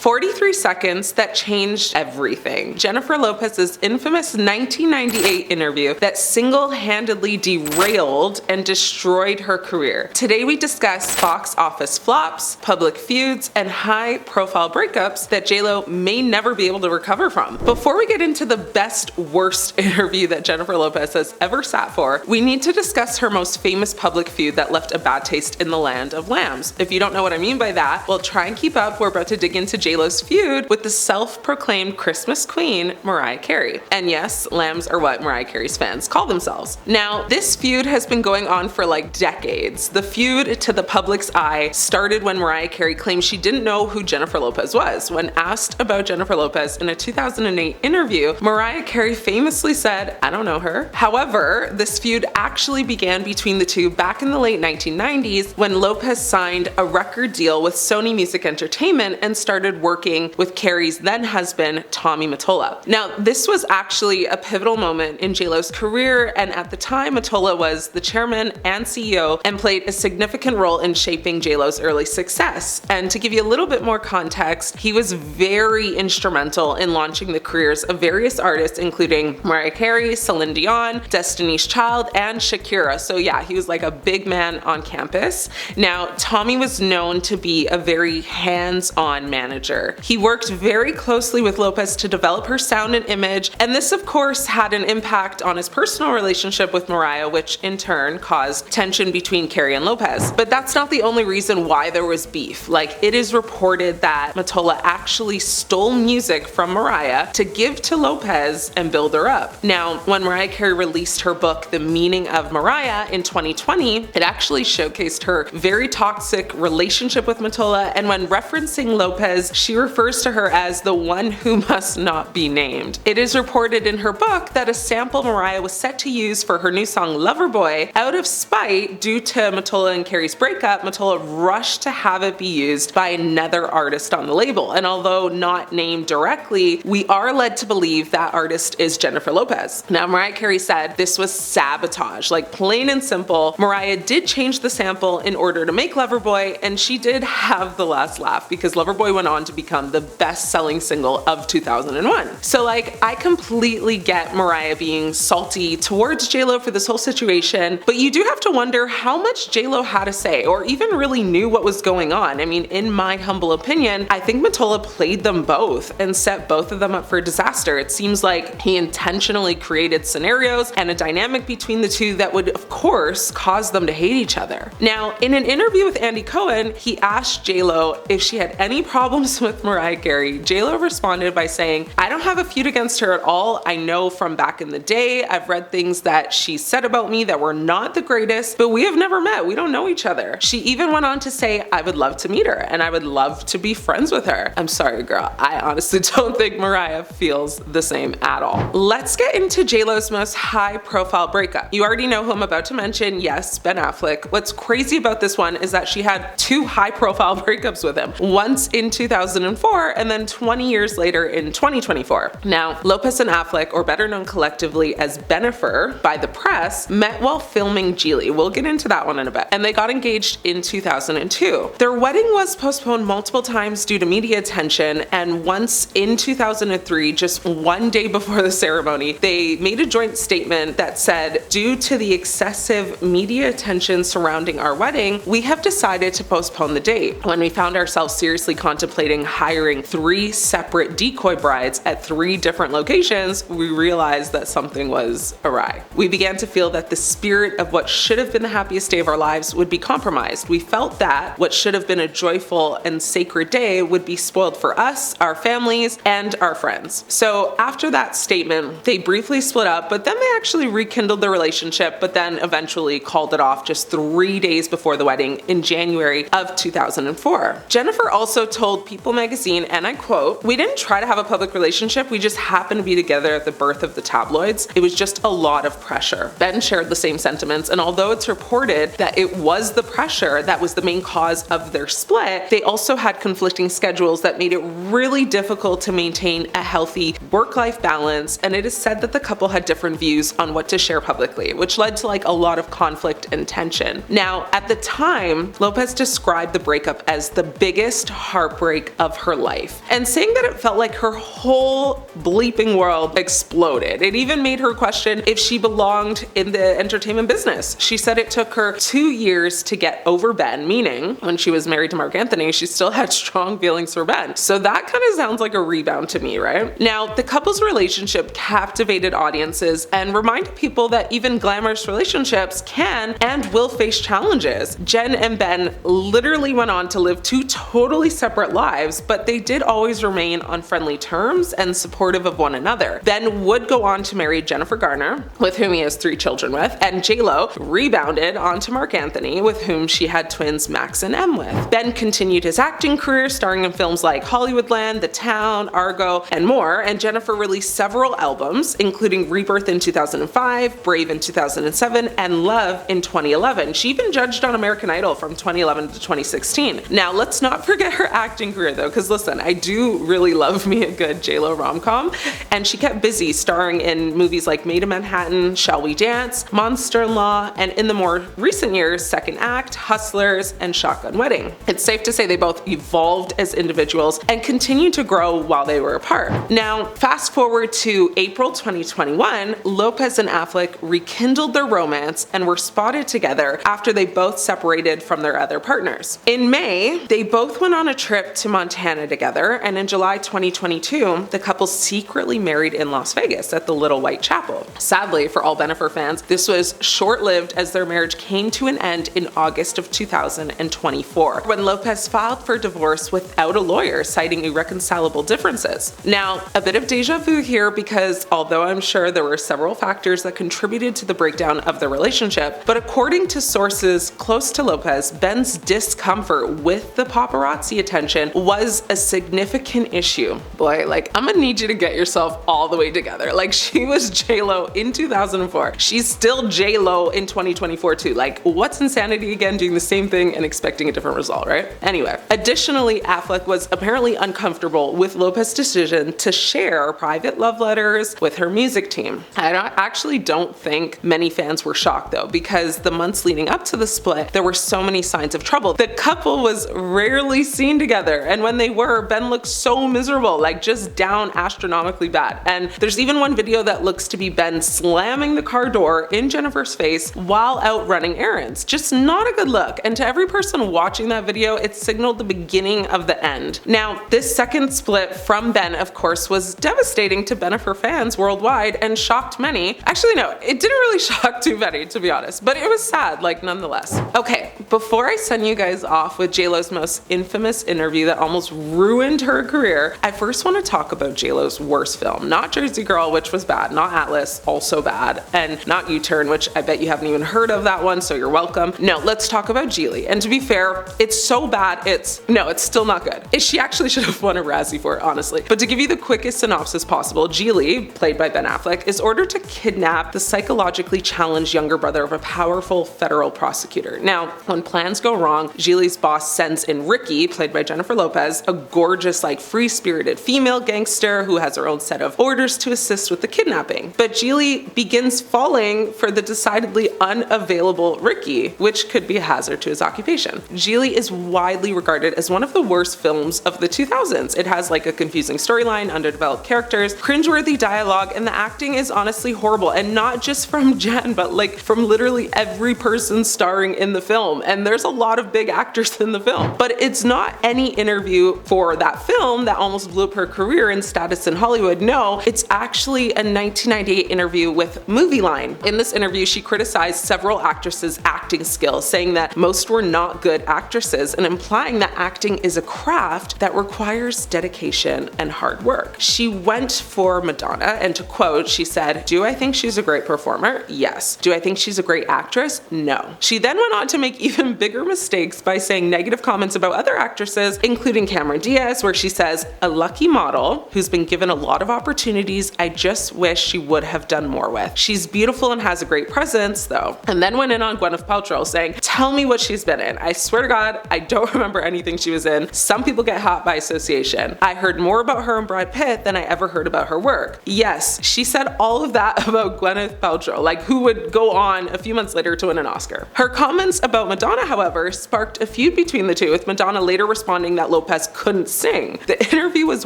43 seconds that changed everything. Jennifer Lopez's infamous 1998 interview that single-handedly derailed and destroyed her career. Today we discuss box office flops, public feuds, and high-profile breakups that JLo may never be able to recover from. Before we get into the best, worst interview that Jennifer Lopez has ever sat for, we need to discuss her most famous public feud that left a bad taste in the land of lambs. If you don't know what I mean by that, well, try and keep up. We're about to dig into JLo's feud with the self-proclaimed Christmas queen, Mariah Carey. And yes, lambs are what Mariah Carey's fans call themselves. Now, this feud has been going on for like decades. The feud to the public's eye started when Mariah Carey claimed she didn't know who Jennifer Lopez was. When asked about Jennifer Lopez in a 2008 interview, Mariah Carey famously said, "I don't know her." However, this feud actually began between the two back in the late 1990s when Lopez signed a record deal with Sony Music Entertainment and started working with Carey's then husband, Tommy Mottola. Now, this was actually a pivotal moment in JLo's career, and at the time, Mottola was the chairman and CEO and played a significant role in shaping JLo's early success. And to give you a little bit more context, he was very instrumental in launching the careers of various artists, including Mariah Carey, Celine Dion, Destiny's Child, and Shakira. So yeah, he was like a big man on campus. Now, Tommy was known to be a very hands-on manager. He worked very closely with Lopez to develop her sound and image, and this of course had an impact on his personal relationship with Mariah, which in turn caused tension between Carey and Lopez. But that's not the only reason why there was beef. Like, it is reported that Mottola actually stole music from Mariah to give to Lopez and build her up. Now, when Mariah Carey released her book, The Meaning of Mariah, in 2020, it actually showcased her very toxic relationship with Mottola, and when referencing Lopez, she refers to her as the one who must not be named. It is reported in her book that a sample Mariah was set to use for her new song Loverboy, out of spite due to Mottola and Carey's breakup, Mottola rushed to have it be used by another artist on the label. And although not named directly, we are led to believe that artist is Jennifer Lopez. Now, Mariah Carey said this was sabotage, like plain and simple. Mariah did change the sample in order to make Loverboy, and she did have the last laugh because Loverboy went on to become the best-selling single of 2001. So like, I completely get Mariah being salty towards JLo for this whole situation, but you do have to wonder how much JLo had to say or even really knew what was going on. I mean, in my humble opinion, I think Mottola played them both and set both of them up for disaster. It seems like he intentionally created scenarios and a dynamic between the two that would, of course, cause them to hate each other. Now, in an interview with Andy Cohen, he asked JLo if she had any problems with Mariah Carey. JLo responded by saying, "I don't have a feud against her at all. I know from back in the day, I've read things that she said about me that were not the greatest, but we have never met. We don't know each other." She even went on to say, "I would love to meet her and I would love to be friends with her." I'm sorry, girl. I honestly don't think Mariah feels the same at all. Let's get into JLo's most high-profile breakup. You already know who I'm about to mention. Yes, Ben Affleck. What's crazy about this one is that she had two high-profile breakups with him. Once in 2004 and then 20 years later in 2024. Now, Lopez and Affleck, or better known collectively as Bennifer by the press, met while filming Geely. We'll get into that one in a bit. And they got engaged in 2002. Their wedding was postponed multiple times due to media attention, and once in 2003, just one day before the ceremony, they made a joint statement that said, "Due to the excessive media attention surrounding our wedding, we have decided to postpone the date." When we found ourselves seriously contemplating hiring 3 separate decoy brides at 3 different locations, we realized that something was awry. We began to feel that the spirit of what should have been the happiest day of our lives would be compromised. We felt that what should have been a joyful and sacred day would be spoiled for us, our families, and our friends. So after that statement, they briefly split up, but then they actually rekindled the relationship, but then eventually called it off just 3 days before the wedding in January of 2004. Jennifer also told People magazine, and I quote, "We didn't try to have a public relationship, we just happened to be together at the birth of the tabloids. It was just a lot of pressure." Ben shared the same sentiments, and although it's reported that it was the pressure that was the main cause of their split, they also had conflicting schedules that made it really difficult to maintain a healthy work-life balance, and it is said that the couple had different views on what to share publicly, which led to like a lot of conflict and tension. Now, at the time, Lopez described the breakup as the biggest heartbreak of her life, and saying that it felt like her whole bleeping world exploded. It even made her question if she belonged in the entertainment business. She said it took her 2 years to get over Ben, meaning when she was married to Mark Anthony, she still had strong feelings for Ben. So that kind of sounds like a rebound to me, right? Now, the couple's relationship captivated audiences and reminded people that even glamorous relationships can and will face challenges. Jen and Ben literally went on to live 2 totally separate lives, but they did always remain on friendly terms and supportive of one another. Ben would go on to marry Jennifer Garner, with whom he has 3 children with, and J-Lo rebounded onto Mark Anthony, with whom she had twins Max and Em with. Ben continued his acting career, starring in films like Hollywoodland, The Town, Argo, and more, and Jennifer released several albums, including Rebirth in 2005, Brave in 2007, and Love in 2011. She even judged on American Idol from 2011 to 2016. Now, let's not forget her acting career though, because listen, I do really love me a good J-Lo rom-com, and she kept busy starring in movies like Made in Manhattan, Shall We Dance, Monster-in-Law, and in the more recent years, Second Act, Hustlers, and Shotgun Wedding. It's safe to say they both evolved as individuals and continued to grow while they were apart. Now, fast forward to April 2021, Lopez and Affleck rekindled their romance and were spotted together after they both separated from their other partners. In May, they both went on a trip to Montana together, and in July 2022, the couple secretly married in Las Vegas at the Little White Chapel. Sadly, for all Bennifer fans, this was short-lived as their marriage came to an end in August of 2024, when Lopez filed for divorce without a lawyer, citing irreconcilable differences. Now, a bit of deja vu here, because although I'm sure there were several factors that contributed to the breakdown of the relationship, but according to sources close to Lopez, Ben's discomfort with the paparazzi attention was a significant issue. Boy, like, I'm gonna need you to get yourself all the way together. Like, she was J-Lo in 2004. She's still J-Lo in 2024 too. Like, what's insanity again, doing the same thing and expecting a different result, right? Anyway, additionally, Affleck was apparently uncomfortable with Lopez's decision to share private love letters with her music team. I actually don't think many fans were shocked though, because the months leading up to the split, there were so many signs of trouble. The couple was rarely seen together, and when they were, Ben looked so miserable, like just down astronomically bad. And there's even one video that looks to be Ben slamming the car door in Jennifer's face while out running errands. Just not a good look. And to every person watching that video, it signaled the beginning of the end. Now, this second split from Ben, of course, was devastating to Bennifer fans worldwide and shocked many. Actually, no, it didn't really shock too many, to be honest, but it was sad, like, nonetheless. Okay, before I send you guys off with J-Lo's most infamous interview that almost ruined her career, I first want to talk about J-Lo's worst film. Not Jersey Girl, which was bad, not Atlas, also bad, and not U-Turn, which I bet you haven't even heard of that one, so you're welcome. No, let's talk about Geely. And to be fair, it's so bad, it's still not good. She actually should have won a Razzie for it, honestly. But to give you the quickest synopsis possible, Geely, played by Ben Affleck, is ordered to kidnap the psychologically challenged younger brother of a powerful federal prosecutor. Now, when plans go wrong, Geely's boss sends in Ricky, played by Jennifer Lopez, a gorgeous, like, free-spirited female gangster who has her own set of orders to assist with the kidnapping. But Geely begins falling for the decidedly unavailable Ricky, which could be a hazard to his occupation. Geely is widely regarded as one of the worst films of the 2000s. It has like a confusing storyline, underdeveloped characters, cringeworthy dialogue, and the acting is honestly horrible. And not just from Jen, but like from literally every person starring in the film. And there's a lot of big actors in the film. But it's not any interview for that film that almost blew up her career and status in Hollywood. No, it's actually a 1998 interview with Movieline. In this interview, she criticized several actresses' acting skills, saying that most were not good actresses and implying that acting is a craft that requires dedication and hard work. She went for Madonna, and to quote, she said, "Do I think she's a great performer? Yes. Do I think she's a great actress? No." She then went on to make even bigger mistakes by saying negative comments about other actresses, including Cameron Diaz, where she says, "A lucky model who's been given a lot of opportunities I just wish she would have done more with. She's beautiful and has a great presence though." And then went in on Gwyneth Paltrow saying, "Tell me what she's been in. I swear to God, I don't remember anything she was in. Some people get hot by association. I heard more about her and Brad Pitt than I ever heard about her work." Yes, she said all of that about Gwyneth Paltrow, like who would go on a few months later to win an Oscar. Her comments about Madonna, however, sparked a feud between the two, with Madonna later responding that Lopez couldn't sing. The interview was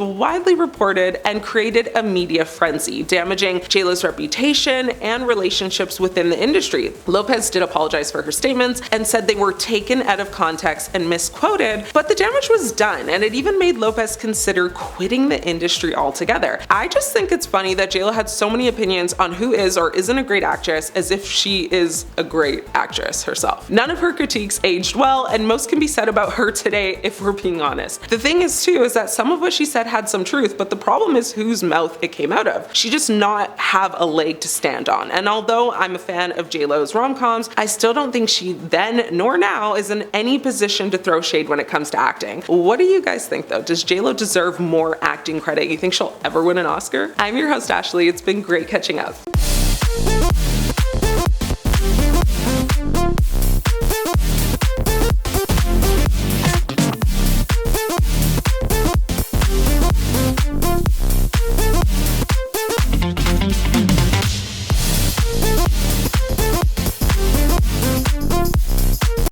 widely reported and created a media frenzy, damaging JLo's reputation and relationships within the industry. Lopez did apologize for her statements and said they were taken out of context and misquoted, but the damage was done, and it even made Lopez consider quitting the industry altogether. I just think it's funny that JLo had so many opinions on who is or isn't a great actress, as if she is a great actress herself. None of her critiques aged well, and most can be said about her today if we're being honest. The thing is too is that some of what she said had some truth, but the problem is whose mouth it came out of. She does not have a leg to stand on, and although I'm a fan of JLo's rom-coms, I still don't think she then nor now is in any position to throw shade when it comes to acting. What do you guys think though? Does JLo deserve more acting credit? You think she'll ever win an Oscar? I'm your host Ashley. It's been great catching up.